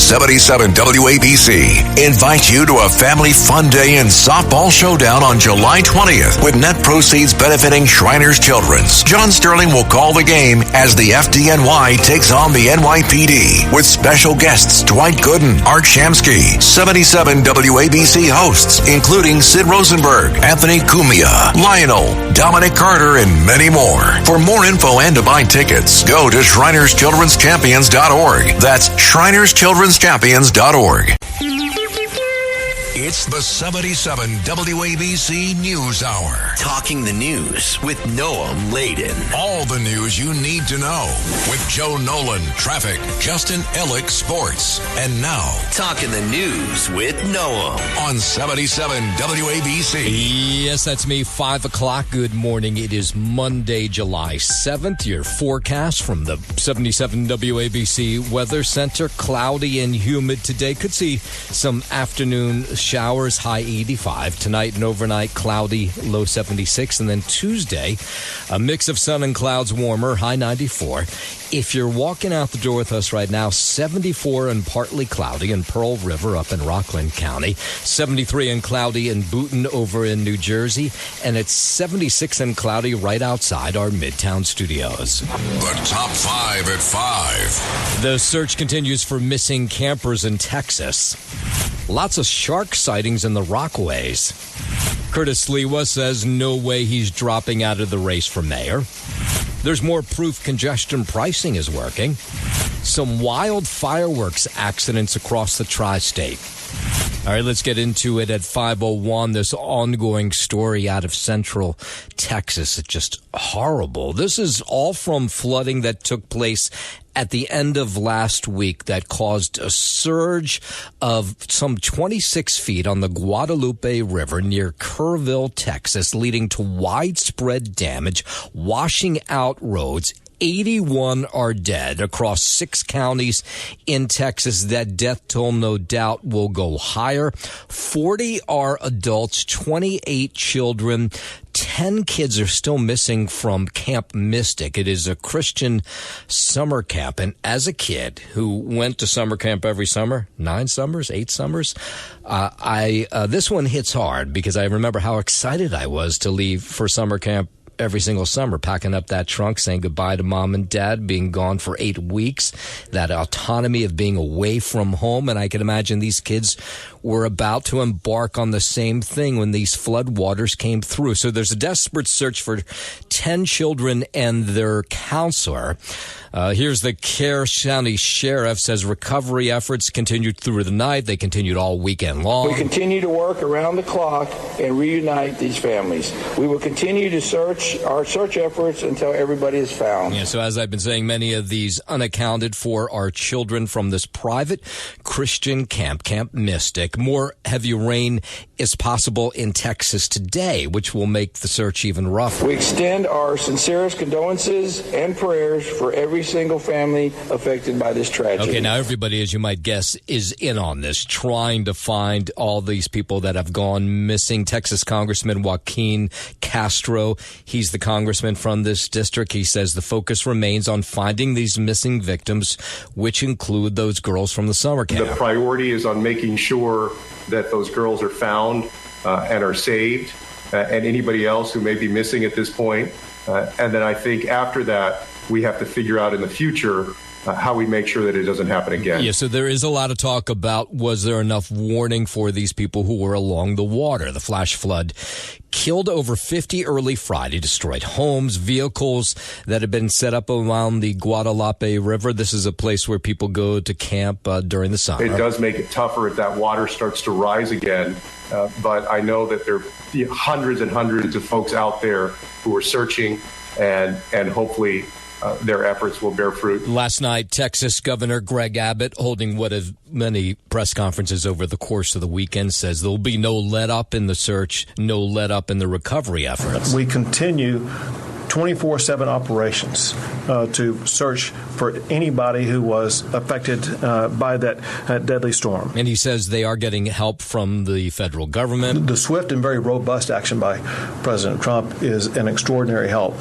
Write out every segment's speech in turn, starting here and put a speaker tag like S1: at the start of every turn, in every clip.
S1: 77 WABC invites you to a family fun day and softball showdown on July 20th with net proceeds benefiting Shriners Children's. John Sterling will call the game as the FDNY takes on the NYPD with special guests Dwight Gooden, Art Shamsky, 77 WABC hosts including Sid Rosenberg, Anthony Cumia, Lionel, Dominic Carter, and many more. For more info and to buy tickets, go to ShrinersChildren'sChampions.org. That's ShrinersChildren'sChampions.org. It's the 77 WABC News Hour.
S2: Talking the news with Noam Laden.
S1: All the news you need to know with Joe Nolan, traffic, Justin Ellick, sports. And now,
S2: Talking the news with Noam
S1: on 77 WABC.
S3: Yes, that's me, 5 o'clock. Good morning. It is Monday, July 7th. Your forecast from the 77 WABC Weather Center. Cloudy and humid today. Could see some afternoon showers, high 85. Tonight and overnight, cloudy, low 76. And then Tuesday, a mix of sun and clouds, warmer, high 94. If you're walking out the door with us right now, 74 and partly cloudy in Pearl River up in Rockland County, 73 and cloudy in Boonton over in New Jersey, and it's 76 and cloudy right outside our Midtown studios.
S1: The top 5 at 5.
S3: The search continues for missing campers in Texas. Lots of shark sightings in the Rockaways. Curtis Sliwa says no way he's dropping out of the race for mayor. There's more proof congestion pricing is working. Some wild fireworks accidents across the tri-state. All right, let's get into it at 5:01. This ongoing story out of central Texas. It's just horrible. This is all from flooding that took place at the end of last week that caused a surge of some 26 feet on the Guadalupe River near Kerrville, Texas, leading to widespread damage, washing out roads. 81 are dead across 6 counties in Texas. That death toll, no doubt, will go higher. 40 are adults, 28 children. 10 kids are still missing from Camp Mystic. It is a Christian summer camp. And as a kid who went to summer camp every summer, 9 summers, 8 summers, this one hits hard because I remember how excited I was to leave for summer camp every single summer, packing up that trunk, saying goodbye to mom and dad, being gone for 8 weeks, that autonomy of being away from home. And I can imagine these kids were about to embark on the same thing when these flood waters came through. So there's a desperate search for 10 children and their counselor. Here's the Kerr County Sheriff says recovery efforts continued through the night. They continued all weekend long.
S4: We continue to work around the clock and reunite these families. We will continue to search our search efforts until everybody is found.
S3: Yeah, so as I've been saying, many of these unaccounted for are children from this private Christian camp, Camp Mystic. More heavy rain is possible in Texas today, which will make the search even rougher.
S4: We extend our sincerest condolences and prayers for every single family affected by this tragedy.
S3: Okay, now everybody, as you might guess, is in on this, trying to find all these people that have gone missing. Texas Congressman Joaquin Castro, he's the congressman from this district. He says the focus remains on finding these missing victims, which include those girls from the summer camp.
S5: The priority is on making sure that those girls are found and are saved, and anybody else who may be missing at this point. And then I think after that, we have to figure out in the future how we make sure that it doesn't happen again.
S3: Yeah, so there is a lot of talk about was there enough warning for these people who were along the water. The flash flood killed over 50 early Friday, destroyed homes, vehicles that had been set up around the Guadalupe River. This is a place where people go to camp during the summer.
S5: It does make it tougher if that water starts to rise again, but I know that there are hundreds and hundreds of folks out there who are searching, and hopefully their efforts will bear fruit.
S3: Last night, Texas Governor Greg Abbott, holding one of many press conferences over the course of the weekend, says there will be no let-up in the search, no let-up in the recovery efforts.
S6: We continue 24/7 operations to search for anybody who was affected by that deadly storm.
S3: And he says they are getting help from the federal government.
S6: The swift and very robust action by President Trump is an extraordinary help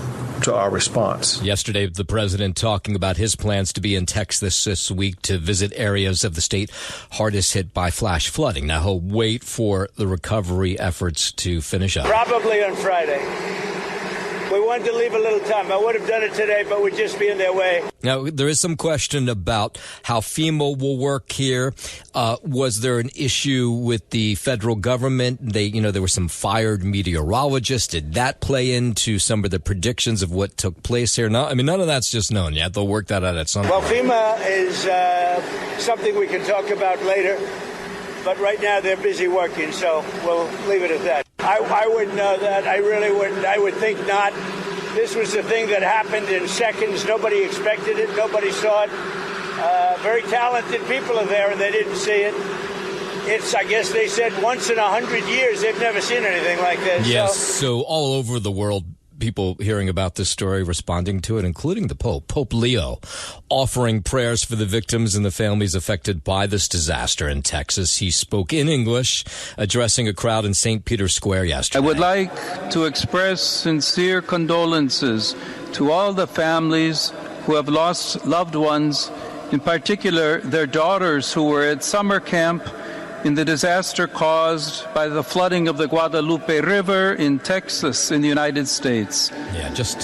S6: our response.
S3: Yesterday, the president talking about his plans to be in Texas this week to visit areas of the state hardest hit by flash flooding. Now, he'll wait for the recovery efforts to finish up.
S7: Probably on Friday. We wanted to leave a little time. I would have done it today, but we'd just be in their way.
S3: Now, there is some question about how FEMA will work here. Was there an issue with the federal government? There were some fired meteorologists. Did that play into some of the predictions of what took place here? No, none of that's just known yet. They'll work that out at some point.
S7: Well, FEMA is something we can talk about later. But right now they're busy working, so we'll leave it at that. I wouldn't know that. I really wouldn't. I would think not. This was a thing that happened in seconds. Nobody expected it. Nobody saw it. Very talented people are there, and they didn't see it. It's, I guess they said, once in 100 years. They've never seen anything like this.
S3: Yes, so all over the world, people hearing about this story, responding to it, including the Pope Leo, offering prayers for the victims and the families affected by this disaster in Texas. He spoke in English, addressing a crowd in St. Peter's Square yesterday.
S8: I would like to express sincere condolences to all the families who have lost loved ones, in particular their daughters who were at summer camp in the disaster caused by the flooding of the Guadalupe River in Texas in the United States.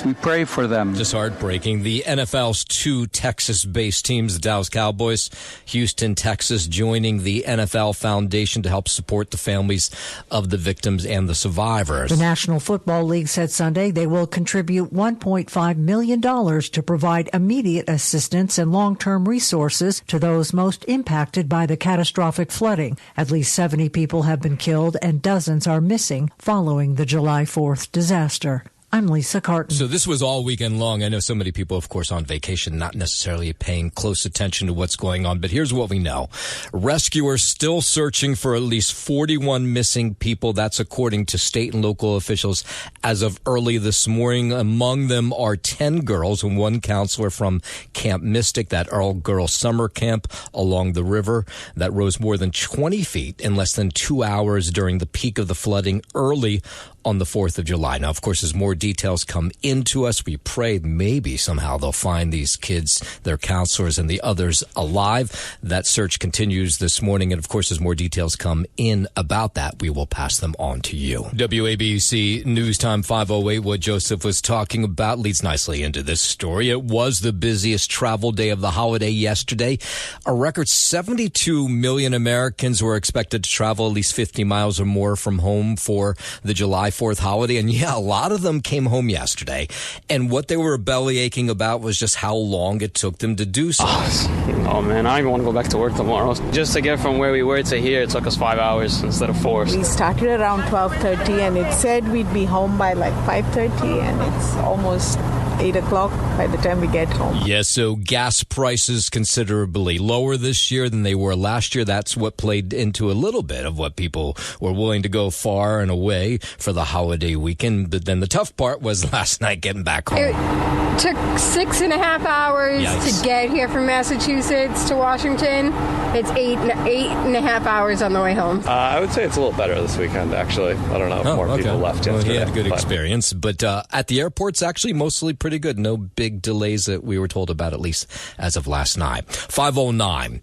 S8: We pray for them.
S3: Just heartbreaking. The NFL's two Texas-based teams, the Dallas Cowboys, Houston, Texas, joining the NFL Foundation to help support the families of the victims and the survivors.
S9: The National Football League said Sunday they will contribute $1.5 million to provide immediate assistance and long-term resources to those most impacted by the catastrophic flooding. At least 70 people have been killed and dozens are missing following the July 4th disaster. I'm Lisa Carton.
S3: So this was all weekend long. I know so many people, of course, on vacation, not necessarily paying close attention to what's going on. But here's what we know. Rescuers still searching for at least 41 missing people. That's according to state and local officials as of early this morning. Among them are 10 girls and one counselor from Camp Mystic, that all-girl summer camp along the river that rose more than 20 feet in less than 2 hours during the peak of the flooding early on the 4th of July. Now, of course, as more details come into us, we pray maybe somehow they'll find these kids, their counselors, and the others alive. That search continues this morning. And, of course, as more details come in about that, we will pass them on to you. WABC News Time 5:08. What Joseph was talking about leads nicely into this story. It was the busiest travel day of the holiday yesterday. A record 72 million Americans were expected to travel at least 50 miles or more from home for the July 4th holiday. And yeah, a lot of them came home yesterday. And what they were belly aching about was just how long it took them to do so.
S10: Oh man, I don't even want to go back to work tomorrow. Just to get from where we were to here, it took us 5 hours instead of 4.
S11: We started around 12:30 and it said we'd be home by like 5:30 and it's almost 8 o'clock by the time we get home.
S3: Yes, so gas prices considerably lower this year than they were last year. That's what played into a little bit of what people were willing to go far and away for the holiday weekend. But then the tough part was last night getting back home.
S12: It took 6.5 hours to get here from Massachusetts to Washington. It's 8.5 hours on the way home.
S10: I would say it's a little better this weekend, actually. I don't know if more people left yesterday.
S3: Well, he had a good experience. But at the airport's actually mostly pretty good. No big delays that we were told about, at least as of last night. 5:09.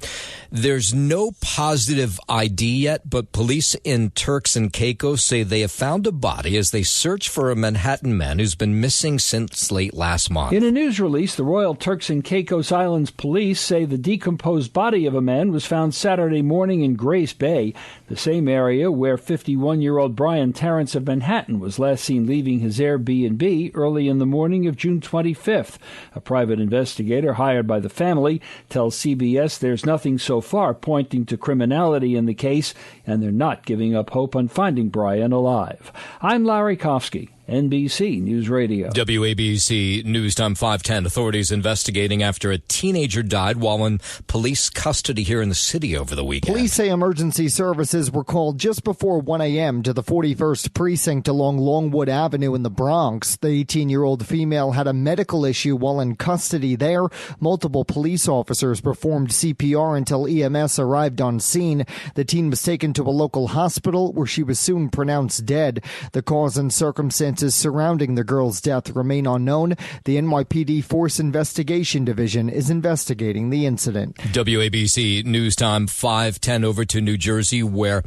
S3: There's no positive ID yet, but police in Turks and Caicos say they have found a body as they search for a Manhattan man who's been missing since late last month.
S13: In a news release, the Royal Turks and Caicos Islands police say the decomposed body of a man was found Saturday morning in Grace Bay, the same area where 51-year-old Brian Terrence of Manhattan was last seen leaving his Airbnb early in the morning of June 25th. A private investigator hired by the family tells CBS there's nothing so far pointing to criminality in the case, and they're not giving up hope on finding Brian alive. I'm Larry Kofsky, NBC News Radio.
S3: WABC News Time 5:10. Authorities investigating after a teenager died while in police custody here in the city over the weekend.
S14: Police say emergency services were called just before 1 a.m. to the 41st Precinct along Longwood Avenue in the Bronx. The 18-year-old female had a medical issue while in custody there. Multiple police officers performed CPR until EMS arrived on scene. The teen was taken to a local hospital where she was soon pronounced dead. The cause and circumstances circumstances surrounding the girl's death remain unknown. The NYPD Force Investigation Division is investigating the incident.
S3: WABC News Time 5:10 over to New Jersey, where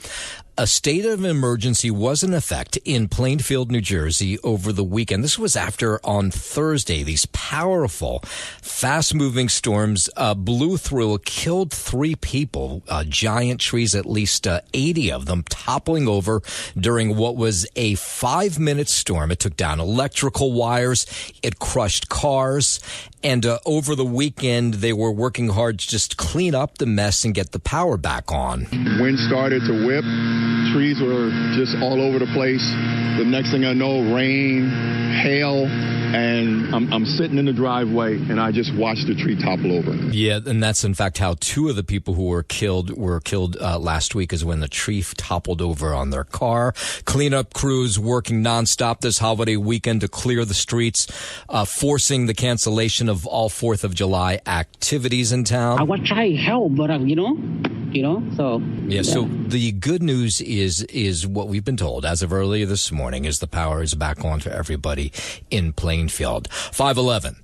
S3: a state of emergency was in effect in Plainfield, New Jersey over the weekend. This was after on Thursday, these powerful, fast-moving storms blew through, killed 3 people, giant trees, at least 80 of them, toppling over during what was a 5-minute storm. It took down electrical wires. It crushed cars. And over the weekend, they were working hard to just clean up the mess and get the power back on.
S15: Wind started to whip. Trees were just all over the place. The next thing I know, rain, hail, and I'm sitting in the driveway, and I just watched the tree topple over.
S3: Yeah, and that's in fact how 2 of the people who were killed last week, is when the tree toppled over on their car. Cleanup crews working nonstop this holiday weekend to clear the streets, forcing the cancellation of all 4th of July activities in town.
S16: I was trying to help, but so.
S3: Yeah, so the good news is what we've been told as of earlier this morning is the power is back on for everybody in Plainfield. 5:11.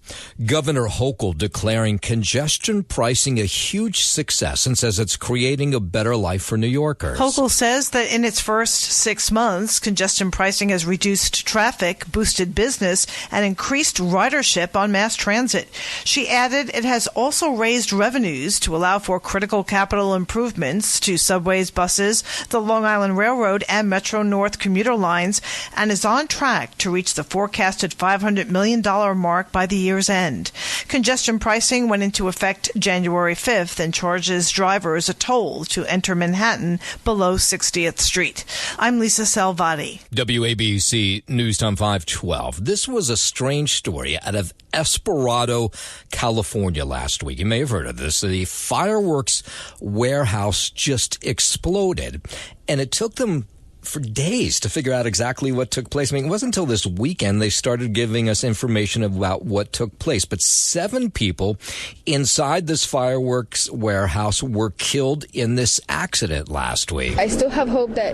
S3: Governor Hochul declaring congestion pricing a huge success and says it's creating a better life for New Yorkers.
S17: Hochul says that in its first 6 months, congestion pricing has reduced traffic, boosted business, and increased ridership on mass transit. She added it has also raised revenues to allow for critical capital improvements to subways, buses, the Long Island Railroad, and Metro North commuter lines, and is on track to reach the forecasted $500 million mark by the year's end. Congestion pricing went into effect January 5th and charges drivers a toll to enter Manhattan below 60th Street. I'm Lisa Salvati.
S3: WABC News Time 5:12. This was a strange story out of Esperado, California last week. You may have heard of this. The fireworks warehouse just exploded, and it took them for days to figure out exactly what took place. I mean, it wasn't until this weekend they started giving us information about what took place. But 7 people inside this fireworks warehouse were killed in this accident last week.
S18: I still have hope that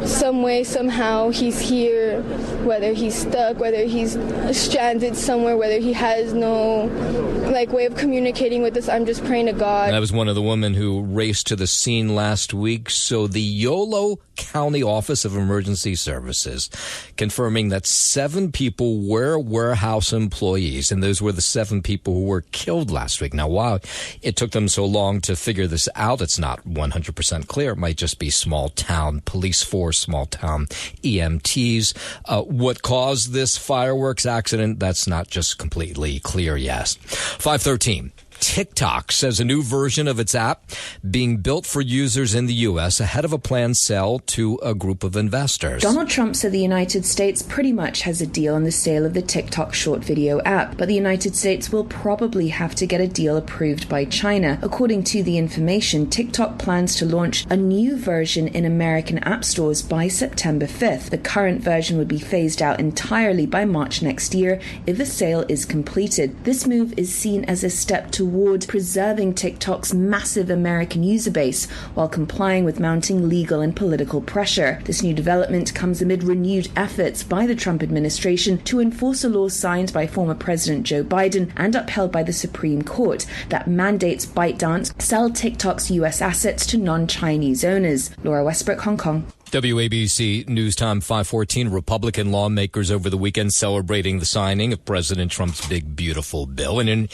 S18: some way, somehow, he's here, whether he's stuck, whether he's stranded somewhere, whether he has no way of communicating with us. I'm just praying to God.
S3: That was one of the women who raced to the scene last week. So the Yolo County Office of Emergency Services confirming that 7 people were warehouse employees, and those were the 7 people who were killed last week. Now, while it took them so long to figure this out, it's not 100% clear. It might just be small town police force, small town EMTs. What caused this fireworks accident, that's not just completely clear yet. 5:13. TikTok says a new version of its app being built for users in the U.S. ahead of a planned sale to a group of investors.
S19: Donald Trump said the United States pretty much has a deal on the sale of the TikTok short video app, but the United States will probably have to get a deal approved by China. According to the information, TikTok plans to launch a new version in American app stores by September 5th. The current version would be phased out entirely by March next year if a sale is completed. This move is seen as a step toward preserving TikTok's massive American user base while complying with mounting legal and political pressure. This new development comes amid renewed efforts by the Trump administration to enforce a law signed by former President Joe Biden and upheld by the Supreme Court that mandates ByteDance sell TikTok's U.S. assets to non-Chinese owners. Laura Westbrook, Hong Kong.
S3: WABC News Time 5:14. Republican lawmakers over the weekend celebrating the signing of President Trump's big, beautiful bill. In an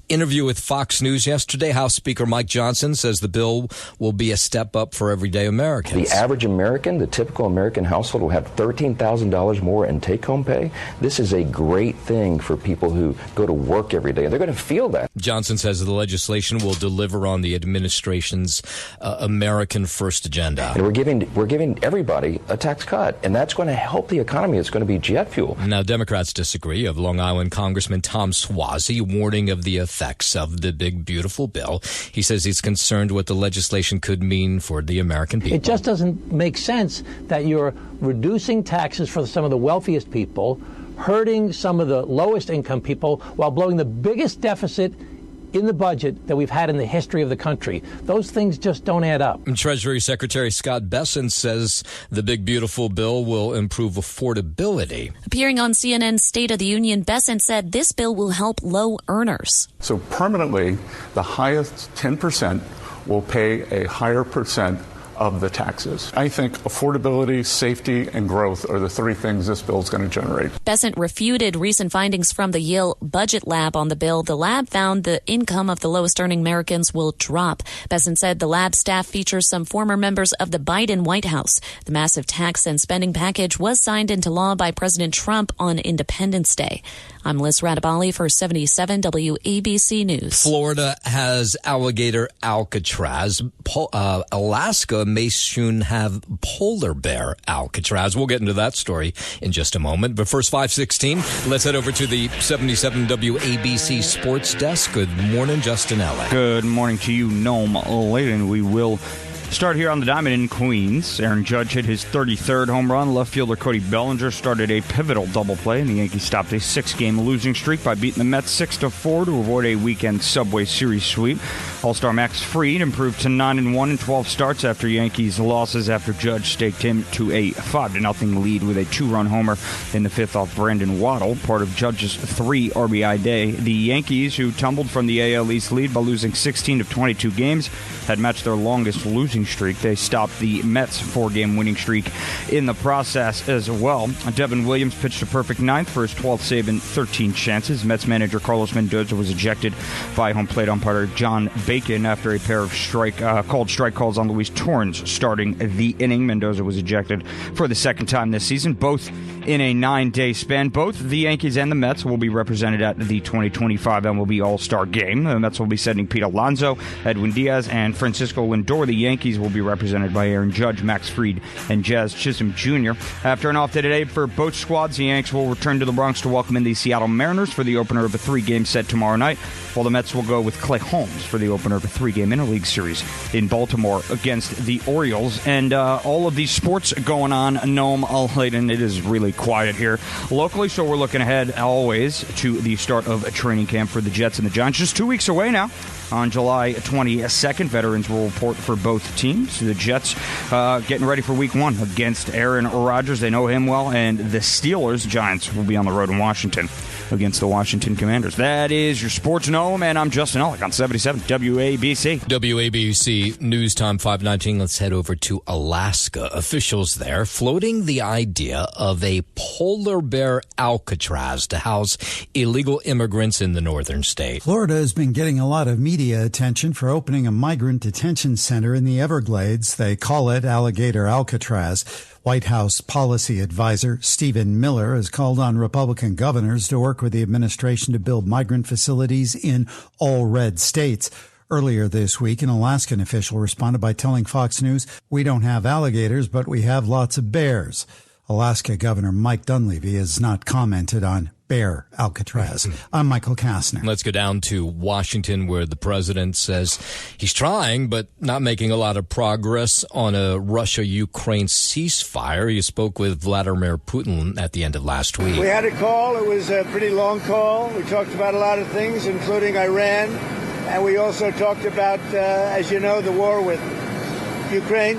S3: interview with Fox News yesterday, House Speaker Mike Johnson says the bill will be a step up for everyday Americans.
S20: The average American, the typical American household, will have $13,000 more in take-home pay. This is a great thing for people who go to work every day. They're going to feel that.
S3: Johnson says the legislation will deliver on the administration's American First agenda.
S20: And we're giving everybody a tax cut, and that's going to help the economy. It's going to be jet fuel.
S3: Now, Democrats disagree. Of Long Island Congressman Tom Suozzi warning of the effects of the big, beautiful bill. He says he's concerned what the legislation could mean for the American people.
S21: It just doesn't make sense that you're reducing taxes for some of the wealthiest people, hurting some of the lowest income people, while blowing the biggest deficit in the budget that we've had in the history of the country. Those things just don't add up.
S3: Treasury Secretary Scott Bessent says the big, beautiful bill will improve affordability.
S2: Appearing on CNN's State of the Union, Bessent said this bill will help low earners.
S22: So permanently, the highest 10% will pay a higher percent of the taxes. I think affordability, safety, and growth are the three things this bill is going to generate.
S2: Bessent refuted recent findings from the Yale Budget Lab on the bill. The lab found the income of the lowest earning Americans will drop. Bessent said the lab staff features some former members of the Biden White House. The massive tax and spending package was signed into law by President Trump on Independence Day. I'm Liz Radabali for 77 WABC News.
S3: Florida has alligator Alcatraz. Alaska may soon have polar bear Alcatraz. We'll get into that story in just a moment. But first, 5:16, let's head over to the 77 WABC Sports Desk. Good morning, Justin Ellick.
S23: Good morning to you, Noam Layden. We will start here on the diamond in Queens. Aaron Judge hit his 33rd home run. Left fielder Cody Bellinger started a pivotal double play, and the Yankees stopped a 6-game losing streak by beating the Mets 6-4 to avoid a weekend Subway Series sweep. All-star Max Fried improved to 9-1 in 12 starts after Yankees losses after Judge staked him to a 5-0 lead with a 2-run homer in the fifth off Brandon Waddle, part of Judge's 3 RBI day. The Yankees, who tumbled from the AL East lead by losing 16 of 22 games, had matched their longest losing streak. They stopped the Mets' 4-game winning streak in the process as well. Devin Williams pitched a perfect ninth for his 12th save in 13 chances. Mets manager Carlos Mendoza was ejected by home plate umpire John Bacon after a pair of called strike calls on Luis Torrens starting the inning. Mendoza was ejected for the second time this season, both in a 9-day span. Both the Yankees and the Mets will be represented at the 2025 MLB All-Star Game. The Mets will be sending Pete Alonso, Edwin Diaz, and Francisco Lindor. The Yankees will be represented by Aaron Judge, Max Fried, and Jazz Chisholm Jr. After an off day today for both squads, the Yanks will return to the Bronx to welcome in the Seattle Mariners for the opener of a 3-game set tomorrow night, while the Mets will go with Clay Holmes for the opener of a 3-game interleague series in Baltimore against the Orioles. And all of these sports going on, Noam Layden, it is really quiet here locally, so we're looking ahead always to the start of a training camp for the Jets and the Giants. Just 2 weeks away now. On July 22nd, veterans will report for both teams. The Jets getting ready for Week 1 against Aaron Rodgers. They know him well. And the Steelers, Giants, will be on the road in Washington against the Washington Commanders. That is your Sports Gnome, and I'm Justin Ellick on 77 WABC.
S3: WABC News Time 5:19. Let's head over to Alaska. Officials there floating the idea of a polar bear Alcatraz to house illegal immigrants in the northern state.
S24: Florida has been getting a lot of media attention for opening a migrant detention center in the Everglades. They call it Alligator Alcatraz. White House policy advisor Stephen Miller has called on Republican governors to work with the administration to build migrant facilities in all red states. Earlier this week, an Alaskan official responded by telling Fox News, "We don't have alligators, but we have lots of bears." Alaska Governor Mike Dunleavy has not commented on bear Alcatraz. I'm Michael Kastner.
S3: Let's go down to Washington, where the president says he's trying but not making a lot of progress on a Russia-Ukraine ceasefire. You spoke with Vladimir Putin at the end of last week.
S7: We had a call. It was a pretty long call. We talked about a lot of things, including Iran. And we also talked about, as you know, the war with Ukraine.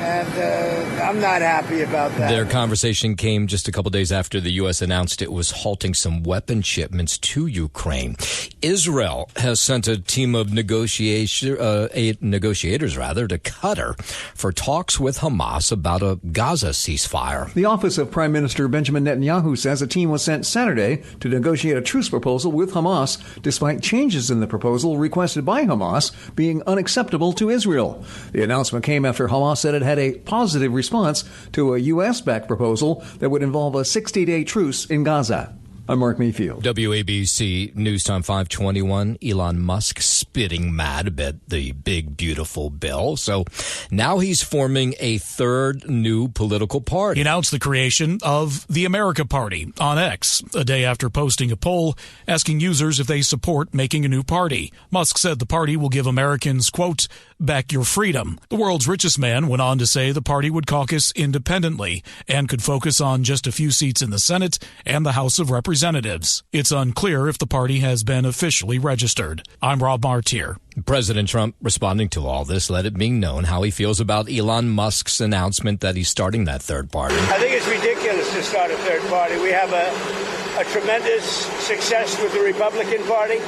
S7: And I'm not happy about that.
S3: Their conversation came just a couple days after the U.S. announced it was halting some weapon shipments to Ukraine. Israel has sent a team of negotiators to Qatar for talks with Hamas about a Gaza ceasefire.
S25: The office of Prime Minister Benjamin Netanyahu says a team was sent Saturday to negotiate a truce proposal with Hamas, despite changes in the proposal requested by Hamas being unacceptable to Israel. The announcement came after Hamas said it had a positive response to a U.S.-backed proposal that would involve a 60-day truce in Gaza. I'm Mark Mayfield.
S3: WABC News Time 521. Elon Musk spitting mad about the big, beautiful bill. So now he's forming a third new political party.
S26: He announced the creation of the America Party on X, a day after posting a poll asking users if they support making a new party. Musk said the party will give Americans, quote, Back Your Freedom. The world's richest man went on to say the party would caucus independently and could focus on just a few seats in the Senate and the House of Representatives. It's unclear if the party has been officially registered. I'm Rob Martier.
S3: President Trump, responding to all this, let it be known how he feels about Elon Musk's announcement that he's starting that third party.
S7: I think it's ridiculous to start a third party. We have a tremendous success with the Republican Party.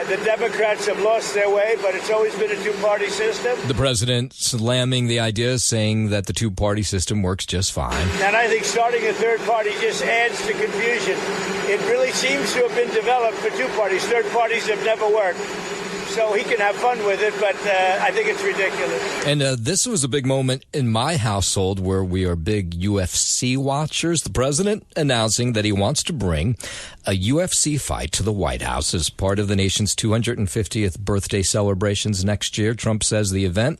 S7: The Democrats have lost their way, but it's always been a two-party system.
S3: The president slamming the idea, saying that the two-party system works just fine.
S7: And I think starting a third party just adds to confusion. It really seems to have been developed for two parties. Third parties have never worked. So he can have fun with it, but I think it's ridiculous.
S3: And this was a big moment in my household where we are big UFC watchers. The president announcing that he wants to bring a UFC fight to the White House as part of the nation's 250th birthday celebrations next year. Trump says the event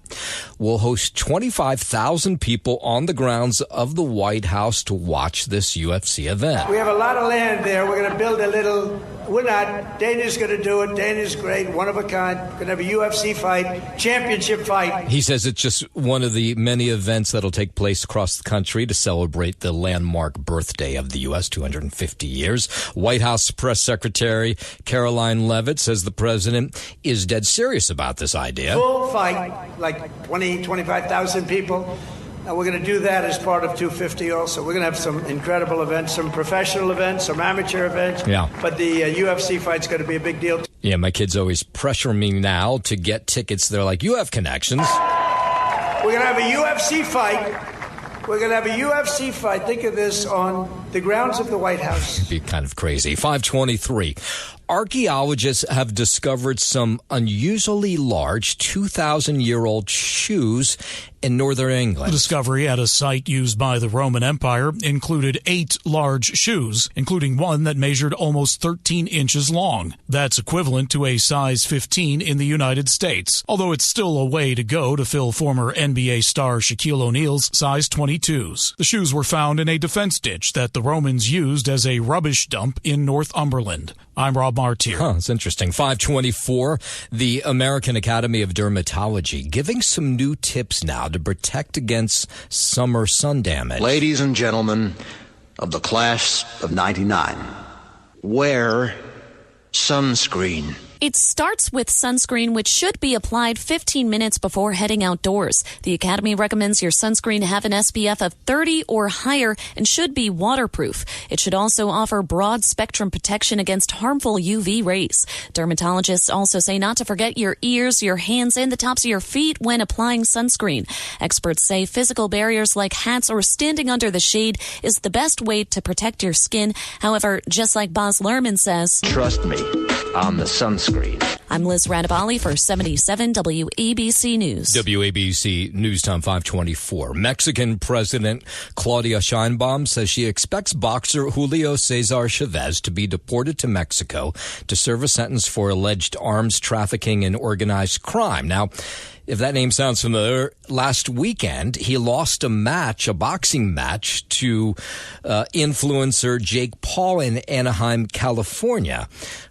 S3: will host 25,000 people on the grounds of the White House to watch this UFC event.
S7: We have a lot of land there. We're going to build a little... We're not. Dana's going to do it. Dana's great, one of a kind. Going to have a UFC fight, championship fight.
S3: He says it's just one of the many events that'll take place across the country to celebrate the landmark birthday of the U.S., 250 years. White House Press Secretary Caroline Leavitt says the president is dead serious about this idea.
S7: Full fight, like 20, 25,000 people. And we're going to do that as part of 250 also. We're going to have some incredible events, some professional events, some amateur events.
S3: Yeah.
S7: But the UFC fight's going to be a big deal.
S3: Yeah, my kids always pressure me now to get tickets. They're like, you have connections.
S7: We're going to have a UFC fight. We're going to have a UFC fight. Think of this on the grounds of the White House.
S3: It'd be kind of crazy. 523. Archaeologists have discovered some unusually large 2,000-year-old shoes in northern England.
S26: The discovery at a site used by the Roman Empire included 8 large shoes, including one that measured almost 13 inches long. That's equivalent to a size 15 in the United States, although it's still a way to go to fill former NBA star Shaquille O'Neal's size 22s. The shoes were found in a defense ditch that the Romans used as a rubbish dump in Northumberland. I'm Rob Martier.
S3: That's interesting. 524, the American Academy of Dermatology giving some new tips now to protect against summer sun damage.
S1: Ladies and gentlemen of the class of 99, wear sunscreen.
S2: It starts with sunscreen, which should be applied 15 minutes before heading outdoors. The Academy recommends your sunscreen have an SPF of 30 or higher and should be waterproof. It should also offer broad spectrum protection against harmful UV rays. Dermatologists also say not to forget your ears, your hands, and the tops of your feet when applying sunscreen. Experts say physical barriers like hats or standing under the shade is the best way to protect your skin. However, just like Boz Lerman says,
S1: trust me on the sunscreen.
S2: I'm Liz Radabali for 77 WABC News.
S3: WABC News Time 524. Mexican President Claudia Sheinbaum says she expects boxer Julio Cesar Chavez to be deported to Mexico to serve a sentence for alleged arms trafficking and organized crime. Now, if that name sounds familiar, last weekend he lost a boxing match to influencer Jake Paul in Anaheim, California.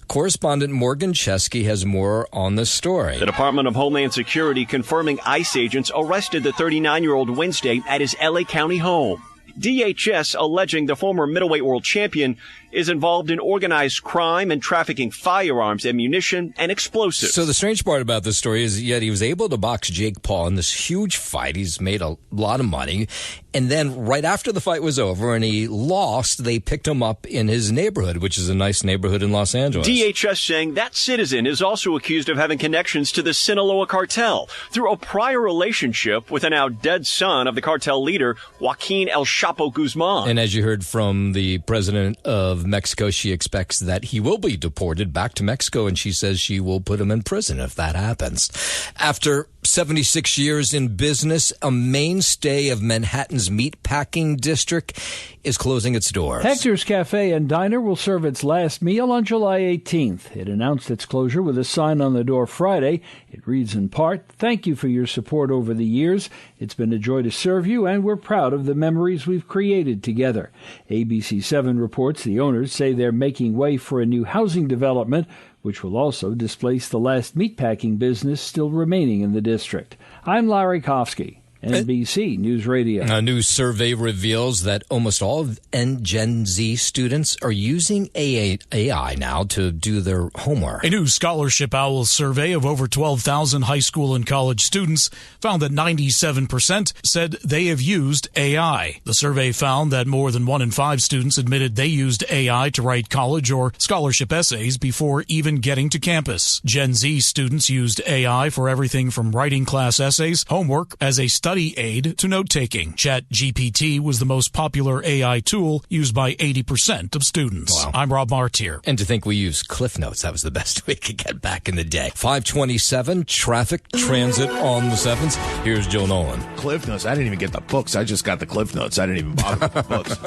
S3: Correspondent Morgan Chesky has more on this story.
S4: The Department of Homeland Security confirming ICE agents arrested the 39-year-old Wednesday at his L.A. County home. DHS alleging the former middleweight world champion is involved in organized crime and trafficking firearms, ammunition, and explosives.
S3: So the strange part about this story is yet he was able to box Jake Paul in this huge fight. He's made a lot of money. And then right after the fight was over and he lost, they picked him up in his neighborhood, which is a nice neighborhood in Los Angeles.
S4: DHS saying that citizen is also accused of having connections to the Sinaloa cartel through a prior relationship with a now dead son of the cartel leader, Joaquin El Chapo Guzman.
S3: And as you heard from the president of Mexico, she expects that he will be deported back to Mexico, and she says she will put him in prison if that happens. After 76 years in business, a mainstay of Manhattan's meatpacking district is closing its doors.
S13: Hector's Cafe and Diner will serve its last meal on July 18th. It announced its closure with a sign on the door Friday. It reads in part, "Thank you for your support over the years. It's been a joy to serve you, and we're proud of the memories we've created together." ABC7 reports the owners say they're making way for a new housing development which will also displace the last meatpacking business still remaining in the district. I'm Larry Kofsky, NBC News Radio.
S3: A new survey reveals that almost all Gen Z students are using AI now to do their homework.
S26: A new Scholarship Owl survey of over 12,000 high school and college students found that 97% said they have used AI. The survey found that more than 1 in 5 students admitted they used AI to write college or scholarship essays before even getting to campus. Gen Z students used AI for everything from writing class essays, homework, as a study aid to note-taking. ChatGPT was the most popular AI tool used by 80% of students.
S3: Wow.
S26: I'm Rob Martier.
S3: And to think we used Cliff Notes, that was the best we could get back in the day. 527, traffic, transit on the 7s. Here's Joe Nolan.
S5: Cliff Notes? I didn't even get the books. I just got the Cliff Notes. I didn't even bother with the books.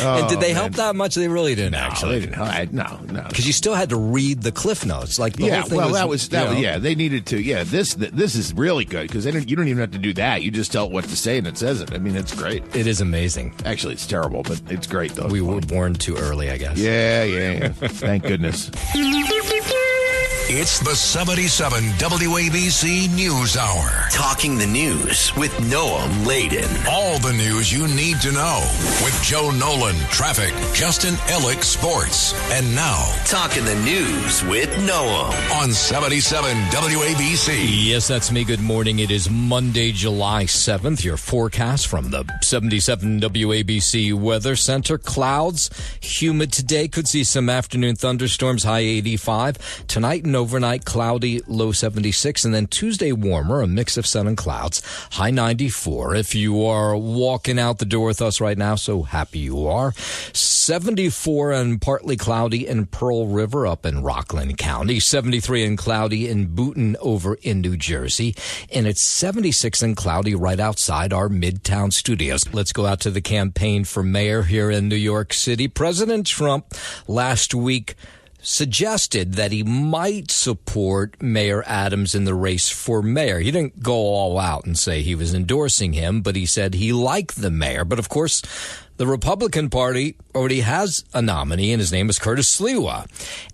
S3: And did they help that much? They really didn't, actually.
S5: They didn't. No.
S3: Because you still had to read the Cliff Notes. Like the whole thing
S5: they needed to. Yeah, this is really good because you don't even have to do that. You just tell it what to say and it says it. I mean, it's great.
S3: It is amazing.
S5: Actually, it's terrible, but it's great, though.
S3: We were born too early, I guess.
S5: Yeah. Thank goodness.
S6: It's the 77 WABC News Hour.
S1: Talking the news with Noam Laden.
S6: All the news you need to know with Joe Nolan, traffic, Justin Ellick, sports. And now,
S1: Talking the news with Noam
S6: on 77 WABC.
S3: Yes, that's me. Good morning. It is Monday, July 7th. Your forecast from the 77 WABC Weather Center. Clouds, humid today. Could see some afternoon thunderstorms, high 85. Tonight and overnight, cloudy, low 76. And then Tuesday, warmer, a mix of sun and clouds, high 94. If you are walking out the door with us right now, so happy you are. 74 and partly cloudy in Pearl River up in Rockland County. 73 and cloudy in Boonton over in New Jersey. And it's 76 and cloudy right outside our Midtown studios. Let's go out to the campaign for mayor here in New York City. President Trump last week suggested that he might support Mayor Adams in the race for mayor. He didn't go all out and say he was endorsing him, but he said he liked the mayor. But of course, the Republican Party already has a nominee, and his name is Curtis Sliwa.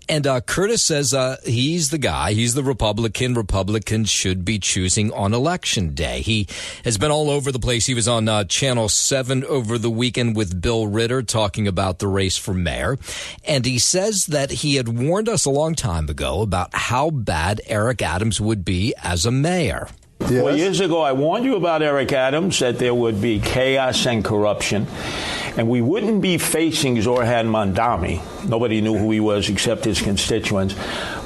S3: And Curtis says he's the guy. He's the Republican. Republicans should be choosing on Election Day. He has been all over the place. He was on Channel 7 over the weekend with Bill Ritter talking about the race for mayor. And he says that he had warned us a long time ago about how bad Eric Adams would be as a mayor.
S8: Yes. Well, years ago, I warned you about Eric Adams, that there would be chaos and corruption, and we wouldn't be facing Zohran Mamdani. Nobody knew who he was except his constituents.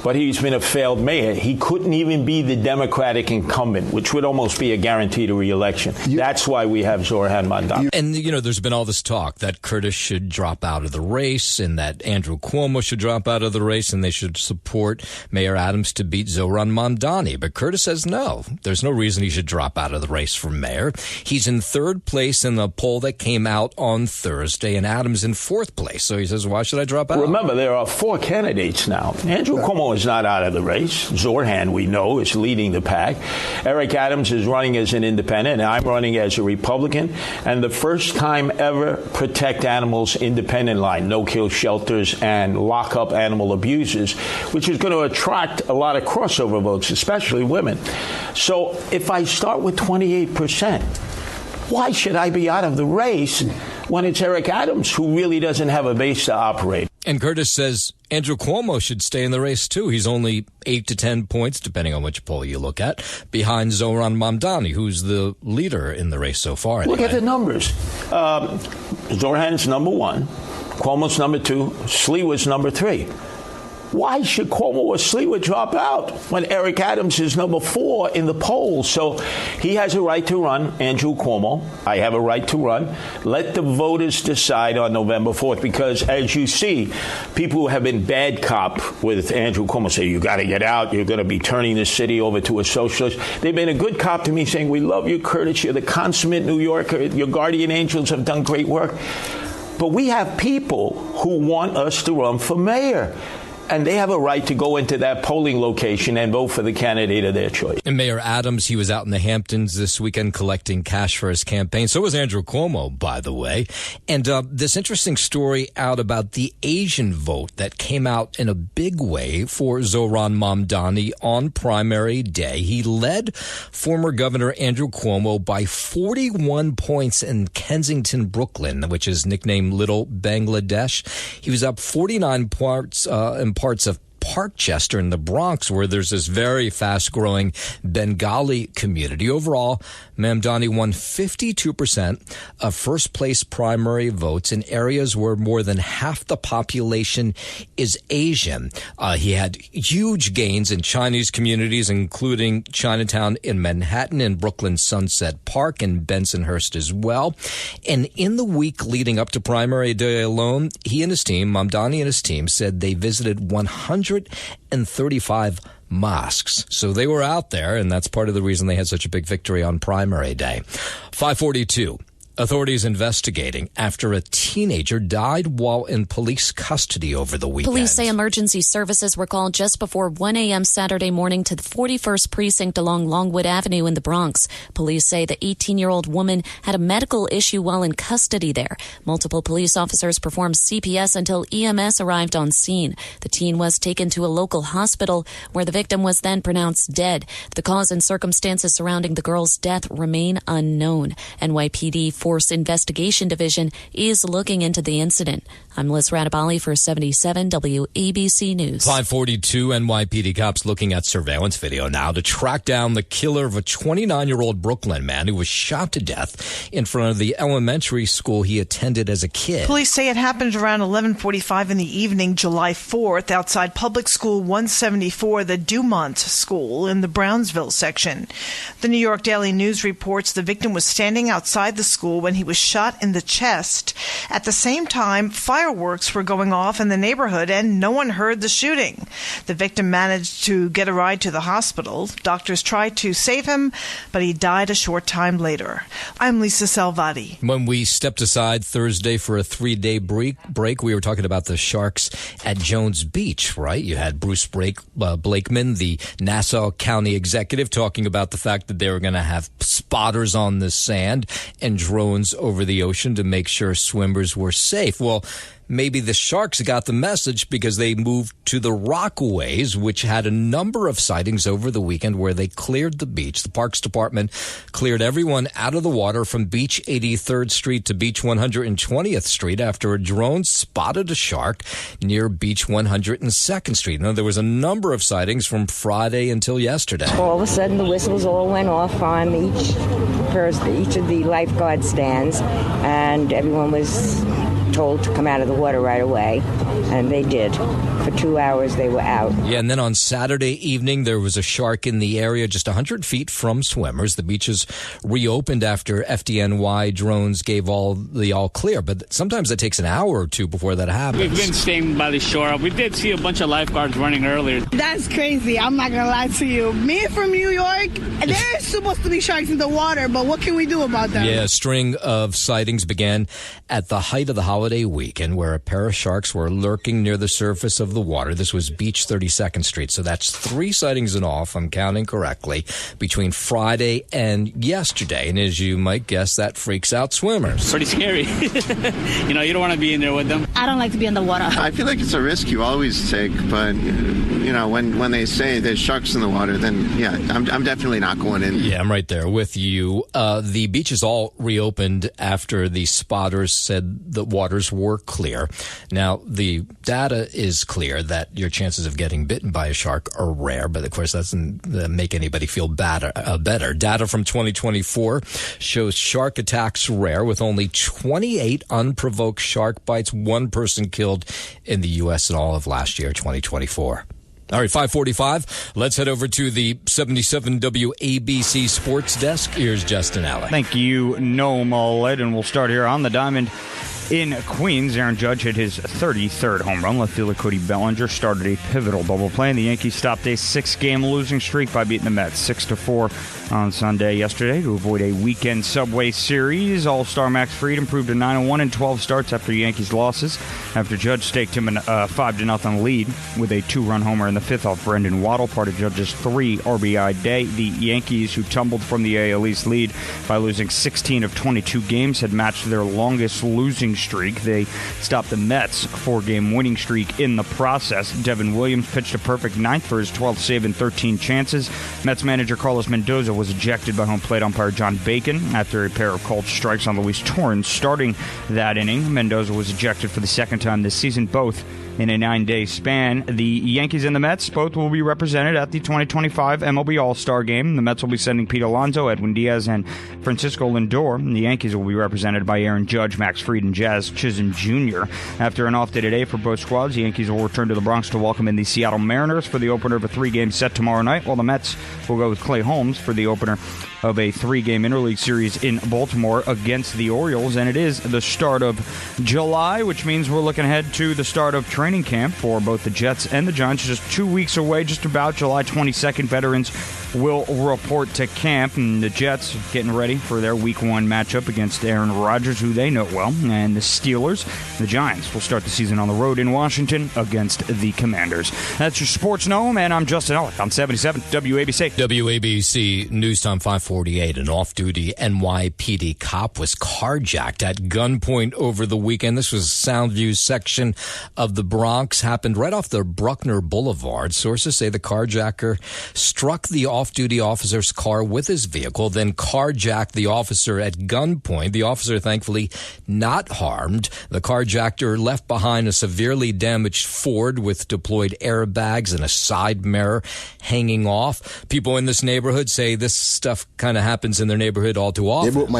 S8: But he's been a failed mayor. He couldn't even be the Democratic incumbent, which would almost be a guaranteed re-election. That's why we have Zohran Mamdani.
S3: And, there's been all this talk that Curtis should drop out of the race and that Andrew Cuomo should drop out of the race and they should support Mayor Adams to beat Zohran Mamdani. But Curtis says no. There's no reason he should drop out of the race for mayor. He's in third place in the poll that came out on Thursday, and Adams in fourth place. So he says, why should I drop out?
S8: Remember, there are 4 candidates now. Andrew Cuomo is not out of the race. Zohran, we know, is leading the pack. Eric Adams is running as an independent, and I'm running as a Republican. And the first time ever Protect Animals independent line, no-kill shelters and lock up animal abusers, which is going to attract a lot of crossover votes, especially women. So if I start with 28%, why should I be out of the race when it's Eric Adams who really doesn't have a base to operate?
S3: And Curtis says Andrew Cuomo should stay in the race, too. He's only 8 to 10 points, depending on which poll you look at, behind Zohran Mamdani, who's the leader in the race so far. Anyway.
S8: Look at the numbers. Zohran's number 1, Cuomo's number 2, Sliwa's number 3. Why should Cuomo or Sliwa drop out when Eric Adams is number 4 in the polls? So he has a right to run, Andrew Cuomo. I have a right to run. Let the voters decide on November 4th, because as you see, people who have been bad cop with Andrew Cuomo say, you got to get out. You're going to be turning the city over to a socialist. They've been a good cop to me, saying, we love you, Curtis. You're the consummate New Yorker. Your guardian angels have done great work. But we have people who want us to run for mayor. and they have a right to go into that polling location and vote for the candidate of their choice.
S3: And Mayor Adams, he was out in the Hamptons this weekend collecting cash for his campaign. So was Andrew Cuomo, by the way. And this interesting story out about the Asian vote that came out in a big way for Zohran Mamdani on primary day. He led former Governor Andrew Cuomo by 41 points in Kensington, Brooklyn, which is nicknamed Little Bangladesh. He was up 49 parts in parts of Parkchester in the Bronx, where there's this very fast-growing Bengali community. Overall, Mamdani won 52% of first-place primary votes in areas where more than half the population is Asian. He had huge gains in Chinese communities, including Chinatown in Manhattan and Brooklyn Sunset Park and Bensonhurst as well. And in the week leading up to primary day alone, he and his team, Mamdani and his team, said they visited 135 mosques. So they were out there, and that's part of the reason they had such a big victory on primary day. 542. Authorities investigating after a teenager died while in police custody over the weekend.
S2: Police say emergency services were called just before 1 a.m. Saturday morning to the 41st Precinct along Longwood Avenue in the Bronx. Police say the 18-year-old woman had a medical issue while in custody there. Multiple police officers performed CPS until EMS arrived on scene. The teen was taken to a local hospital where the victim was then pronounced dead. The cause and circumstances surrounding the girl's death remain unknown. NYPD Force Investigation Division is looking into the incident. I'm Liz Radabali for 77 WABC News.
S3: 542 NYPD cops looking at surveillance video now to track down the killer of a 29-year-old Brooklyn man who was shot to death in front of the elementary school he attended as a kid.
S17: Police say it happened around 11:45 in the evening, July 4th, outside Public School 174, the Dumont School in the Brownsville section. The New York Daily News reports the victim was standing outside the school when he was shot in the chest. At the same time, fireworks were going off in the neighborhood and no one heard the shooting. The victim managed to get a ride to the hospital. Doctors tried to save him, but he died a short time later. I'm Lisa Salvati.
S3: When we stepped aside Thursday for a 3-day break, we were talking about the sharks at Jones Beach, right? You had Bruce Blakeman, the Nassau County executive, talking about the fact that they were going to have spotters on the sand and drones over the ocean to make sure swimmers were safe. Well, maybe the sharks got the message because they moved to the Rockaways, which had a number of sightings over the weekend where they cleared the beach. The Parks Department cleared everyone out of the water from Beach 83rd Street to Beach 120th Street after a drone spotted a shark near Beach 102nd Street. Now, there was a number of sightings from Friday until yesterday.
S9: All of a sudden, the whistles all went off on each of the lifeguard stands, and everyone was told to come out of the water right away, and they did. For 2 hours, they were out.
S3: Yeah, and then on Saturday evening, there was a shark in the area just 100 feet from swimmers. The beaches reopened after FDNY drones gave all clear, but sometimes it takes an hour or two before that happens.
S10: We've been staying by the shore. We did see a bunch of lifeguards running earlier.
S11: That's crazy. I'm not going to lie to you. Me from New York, there's supposed to be sharks in the water, but what can we do about that?
S3: Yeah, a string of sightings began at the height of the holiday weekend where a pair of sharks were lurking near the surface of the water. This was Beach 32nd Street. So that's 3 sightings in all, if I'm counting correctly, between Friday and yesterday. And as you might guess, that freaks out swimmers.
S10: Pretty scary. You don't want to be in there with them.
S11: I don't like to be in the water.
S12: I feel like it's a risk you always take, but when they say there's sharks in the water, then yeah, I'm definitely not going in.
S3: Yeah, I'm right there with you. The beaches all reopened after the spotters said the waters were clear. Now, the data is clear that your chances of getting bitten by a shark are rare, but of course that doesn't make anybody feel better. Data from 2024 shows shark attacks rare, with only 28 unprovoked shark bites, 1 person killed in the U.S. in all of last year, 2024. All right, 5:45. Let's head over to the 77 WABC Sports Desk. Here's Justin Allen.
S23: Thank you, Noah Mullet, and we'll start here on the diamond In Queens, Aaron Judge hit his 33rd home run. Left fielder Cody Bellinger started a pivotal double play, and the Yankees stopped a 6-game losing streak by beating the Mets 6-4 on Sunday yesterday to avoid a weekend Subway Series. All-Star Max Fried improved to 9-1 in 12 starts after Yankees losses, after Judge staked him a 5-0 lead with a 2-run homer in the 5th off Brendan Waddle, part of Judge's 3 RBI day. The Yankees, who tumbled from the AL East lead by losing 16 of 22 games, had matched their longest losing streak. They stopped the Mets' 4-game winning streak in the process. Devin Williams pitched a perfect ninth for his 12th save in 13 chances. Mets manager Carlos Mendoza was ejected by home plate umpire John Bacon after a pair of called strikes on Luis Torrens. Starting that inning, Mendoza was ejected for the second time this season, both in a 9-day span. The Yankees and the Mets both will be represented at the 2025 MLB All-Star Game. The Mets will be sending Pete Alonso, Edwin Diaz, and Francisco Lindor. And the Yankees will be represented by Aaron Judge, Max Fried, and Jazz Chisholm Jr. After an off day today for both squads, the Yankees will return to the Bronx to welcome in the Seattle Mariners for the opener of a 3-game set tomorrow night, while the Mets will go with Clay Holmes for the opener of a 3-game interleague series in Baltimore against the Orioles. And it is the start of July, which means we're looking ahead to the start of training camp for both the Jets and the Giants. Just 2 weeks away, just about July 22nd, veterans will report to camp, and the Jets getting ready for their Week 1 matchup against Aaron Rodgers, who they know well, and the Steelers. The Giants will start the season on the road in Washington against the Commanders. That's your Sports Gnome, and I'm Justin Ellick on 77 WABC.
S3: WABC News Time 548. An off-duty NYPD cop was carjacked at gunpoint over the weekend. This was Soundview's section of the Bronx. Happened right off the Bruckner Boulevard. Sources say the carjacker struck the off-duty officer's car with his vehicle, then carjacked the officer at gunpoint. The officer, thankfully, not harmed. The carjacker left behind a severely damaged Ford with deployed airbags and a side mirror hanging off. People in this neighborhood say this stuff kind of happens in their neighborhood all too often.
S14: They broke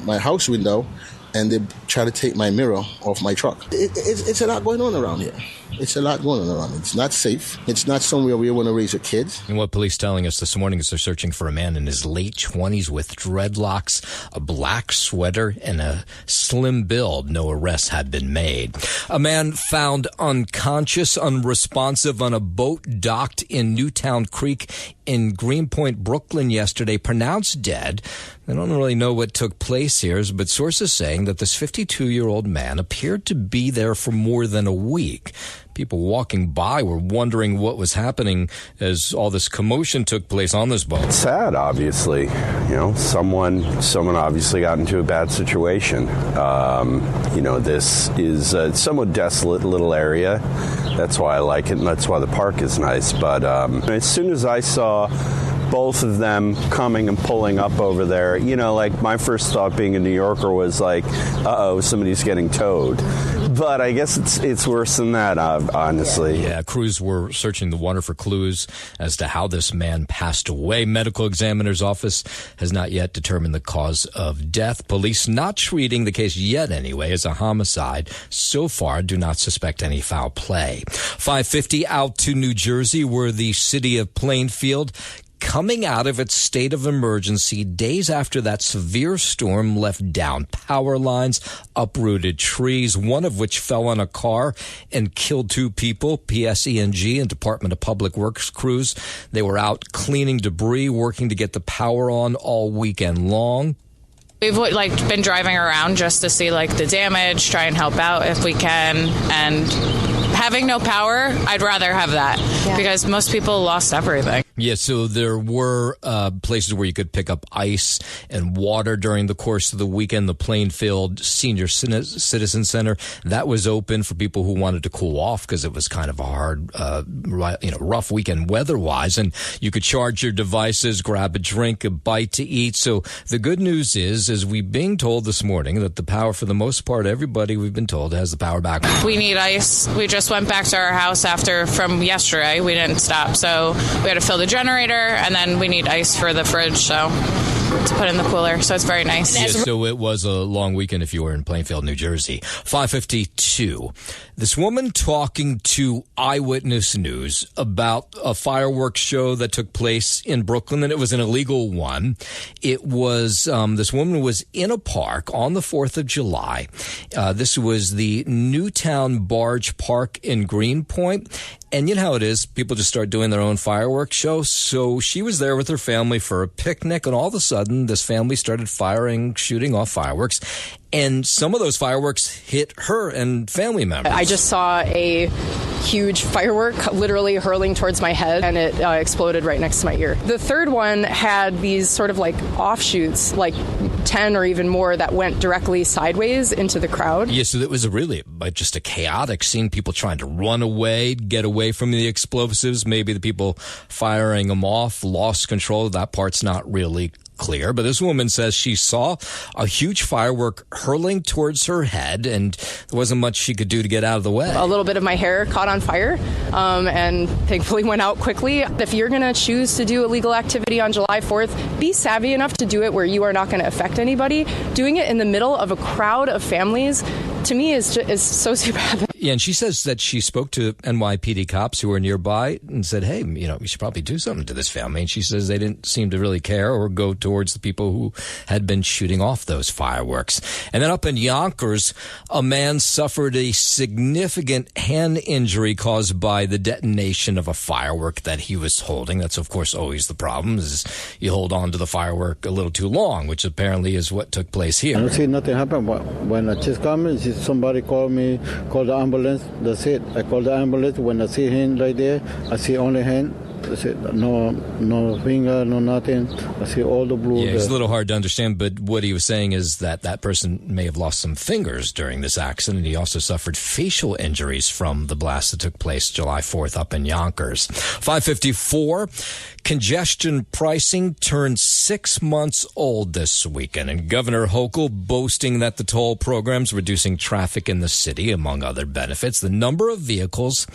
S14: my house window, and they try to take my mirror off my truck. It's a lot going on around here. It's a lot going on around. It's not safe. It's not somewhere we want to raise your kids.
S3: And what police telling us this morning is they're searching for a man in his late 20s with dreadlocks, a black sweater, and a slim build. No arrests had been made. A man found unconscious, unresponsive on a boat docked in Newtown Creek in Greenpoint, Brooklyn yesterday, pronounced dead. They don't really know what took place here, but sources saying that this 52-year-old man appeared to be there for more than a week. People walking by were wondering what was happening as all this commotion took place on this boat.
S15: Sad, obviously. You know, someone obviously got into a bad situation. This is a somewhat desolate little area. That's why I like it, and that's why the park is nice. But as soon as I saw both of them coming and pulling up over there, like my first thought being a New Yorker was like, uh-oh, somebody's getting towed. But I guess it's worse than that, honestly.
S3: Yeah, crews were searching the water for clues as to how this man passed away. Medical examiner's office has not yet determined the cause of death. Police not treating the case yet anyway as a homicide. So far, do not suspect any foul play. 550 out to New Jersey, where the city of Plainfield coming out of its state of emergency days after that severe storm left down power lines, uprooted trees, one of which fell on a car and killed 2 people. PSENG and Department of Public Works crews, they were out cleaning debris, working to get the power on all weekend long.
S16: We've been driving around just to see the damage, try and help out if we can, and having no power, I'd rather have that because most people lost everything.
S3: Yeah, so there were places where you could pick up ice and water during the course of the weekend. The Plainfield Senior Citizen Center, that was open for people who wanted to cool off because it was kind of a hard, rough weekend weather-wise. And you could charge your devices, grab a drink, a bite to eat. So the good news is we've been told this morning that the power, for the most part, everybody we've been told has the power back.
S16: We need ice. We just went back to our house from yesterday. We didn't stop, so we had to fill the generator, and then we need ice for the fridge, so to put in the cooler. So it's very nice.
S3: Yeah, so it was a long weekend if you were in Plainfield, New Jersey. 5:52. This woman talking to Eyewitness News about a fireworks show that took place in Brooklyn, and it was an illegal one. It was, this woman was in a park on the 4th of July. This was the Newtown Barge Park in Greenpoint. And you know how it is. People just start doing their own fireworks show. So she was there with her family for a picnic, and all of a sudden, this family started shooting off fireworks. And some of those fireworks hit her and family members.
S18: I just saw a huge firework literally hurling towards my head, and it exploded right next to my ear. The third one had these sort of like offshoots, like 10 or even more, that went directly sideways into the crowd.
S3: Yeah, so it was really just a chaotic scene. People trying to run away, get away from the explosives. Maybe the people firing them off lost control. That part's not really clear, but this woman says she saw a huge firework hurling towards her head, and there wasn't much she could do to get out of the way.
S18: A little bit of my hair caught on fire, and thankfully went out quickly. If you're going to choose to do illegal activity on July 4th, be savvy enough to do it where you are not going to affect anybody. Doing it in the middle of a crowd of families, to me, is sociopathic.
S3: Yeah, and she says that she spoke to NYPD cops who were nearby and said, hey, we should probably do something to this family. And she says they didn't seem to really care or go towards the people who had been shooting off those fireworks. And then up in Yonkers, a man suffered a significant hand injury caused by the detonation of a firework that he was holding. That's, of course, always the problem, is you hold on to the firework a little too long, which apparently is what took place here.
S19: I don't see nothing happen. When I just come in, somebody called the ambulance. That's it. I called the ambulance. When I see him right there, I see only hand. That's it. No finger, no nothing. I see all the blue.
S3: Yeah, it's a little hard to understand, but what he was saying is that person may have lost some fingers during this accident. He also suffered facial injuries from the blast that took place July 4th up in Yonkers. 5:54. Congestion pricing turned 6 months old this weekend, and Governor Hochul boasting that the toll program's reducing traffic in the city, among other benefits. The number of vehicles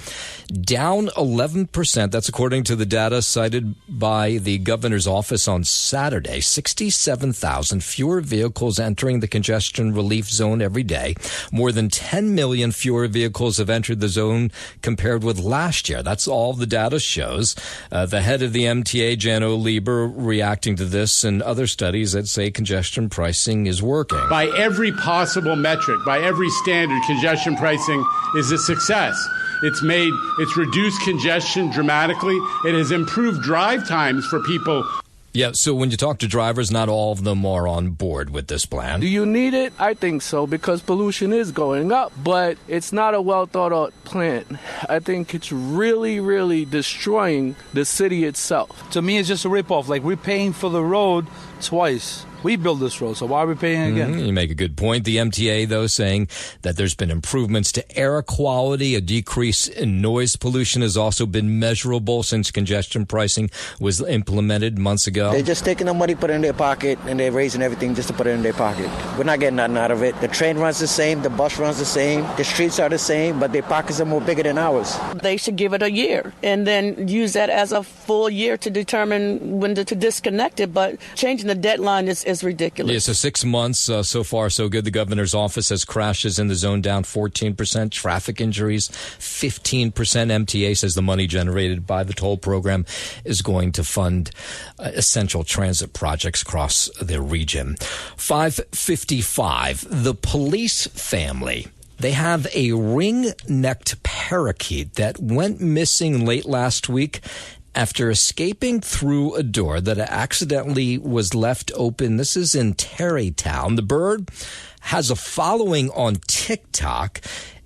S3: down 11%. That's according to the data cited by the governor's office on Saturday. 67,000 fewer vehicles entering the congestion relief zone every day. More than 10 million fewer vehicles have entered the zone compared with last year. That's all the data shows. The head of the MTA, Jano Lieber, reacting to this and other studies that say congestion pricing is working.
S20: By every possible metric, by every standard, congestion pricing is a success. It's reduced congestion dramatically. It has improved drive times for people.
S3: Yeah, so when you talk to drivers, not all of them are on board with this plan.
S21: Do you need it? I think so, because pollution is going up, but it's not a well thought out plan. I think it's really, really destroying the city itself.
S22: To me, it's just a ripoff. Like, we're paying for the road twice. We built this road, so why are we paying again?
S3: You make a good point. The MTA, though, saying that there's been improvements to air quality. A decrease in noise pollution has also been measurable since congestion pricing was implemented months ago.
S24: They're just taking the money, put it in their pocket, and they're raising everything just to put it in their pocket. We're not getting nothing out of it. The train runs the same, the bus runs the same, the streets are the same, but their pockets are more bigger than ours.
S27: They should give it a year and then use that as a full year to determine when to disconnect it, but changing the deadline is ridiculous.
S3: Yeah, so 6 months, so far so good. The governor's office has crashes in the zone down 14%, traffic injuries 15%. MTA says the money generated by the toll program is going to fund essential transit projects across the region. 5:55, the police family. They have a ring-necked parakeet that went missing late last week after escaping through a door that accidentally was left open. This is in Tarrytown. The bird has a following on TikTok.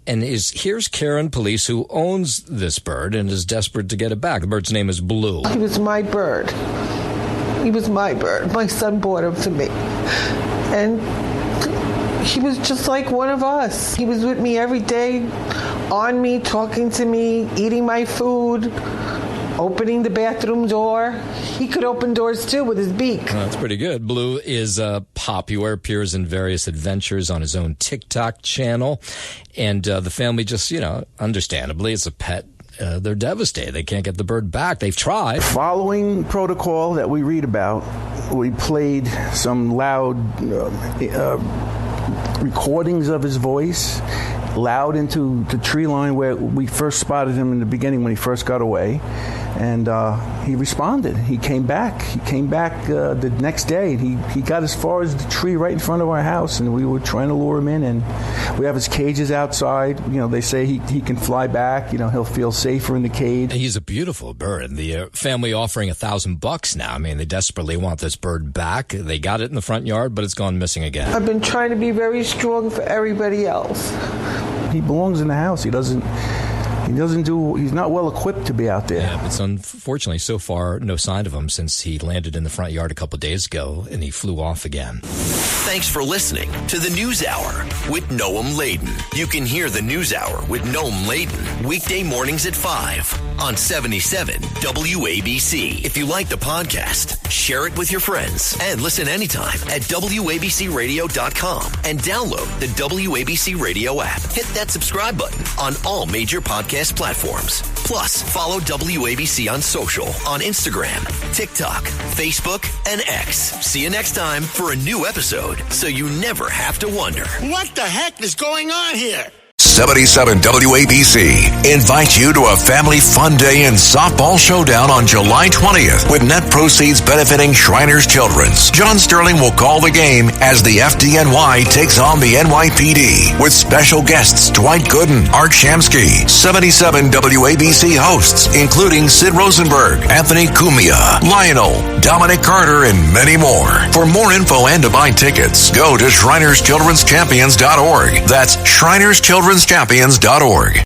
S3: And here's Karen Police, who owns this bird and is desperate to get it back. The bird's name is Blue.
S28: He was my bird. He was my bird. My son bought him for me. And he was just like one of us. He was with me every day, on me, talking to me, eating my food, opening the bathroom door. He could open doors, too, with his beak.
S3: That's pretty good. Blue is popular, appears in various adventures on his own TikTok channel. And the family just, understandably, it's a pet they're devastated. They can't get the bird back. They've tried.
S1: Following protocol that we read about, we played some loud recordings of his voice, loud into the tree line where we first spotted him in the beginning when he first got away. And he responded. He came back. The next day. He got as far as the tree right in front of our house, and we were trying to lure him in. And we have his cages outside. They say he can fly back. He'll feel safer in the cage.
S3: He's a beautiful bird. The family offering $1,000 now. I mean, they desperately want this bird back. They got it in the front yard, but it's gone missing again.
S28: I've been trying to be very strong for everybody else.
S1: He belongs in the house. He's not well equipped to be out there.
S3: Yeah, it's unfortunately so far no sign of him since he landed in the front yard a couple of days ago and he flew off again.
S4: Thanks for listening to the News Hour with Noam Laden. You can hear the News Hour with Noam Laden weekday mornings at 5 on 77 WABC. If you like the podcast, share it with your friends and listen anytime at WABCRadio.com and download the WABC Radio app. Hit that subscribe button on all major podcast platforms. Plus, follow WABC on social on Instagram, TikTok, Facebook, and X. See you next time for a new episode so you never have to wonder.
S5: What the heck is going on here?
S6: 77 WABC invites you to a family fun day and softball showdown on July 20th with net proceeds benefiting Shriners Children's. John Sterling will call the game as the FDNY takes on the NYPD with special guests Dwight Gooden, Art Shamsky, 77 WABC hosts including Sid Rosenberg, Anthony Cumia, Lionel, Dominic Carter, and many more. For more info and to buy tickets, go to ShrinersChildren'sChampions.org. That's ShrinersChildren'sChampions.org.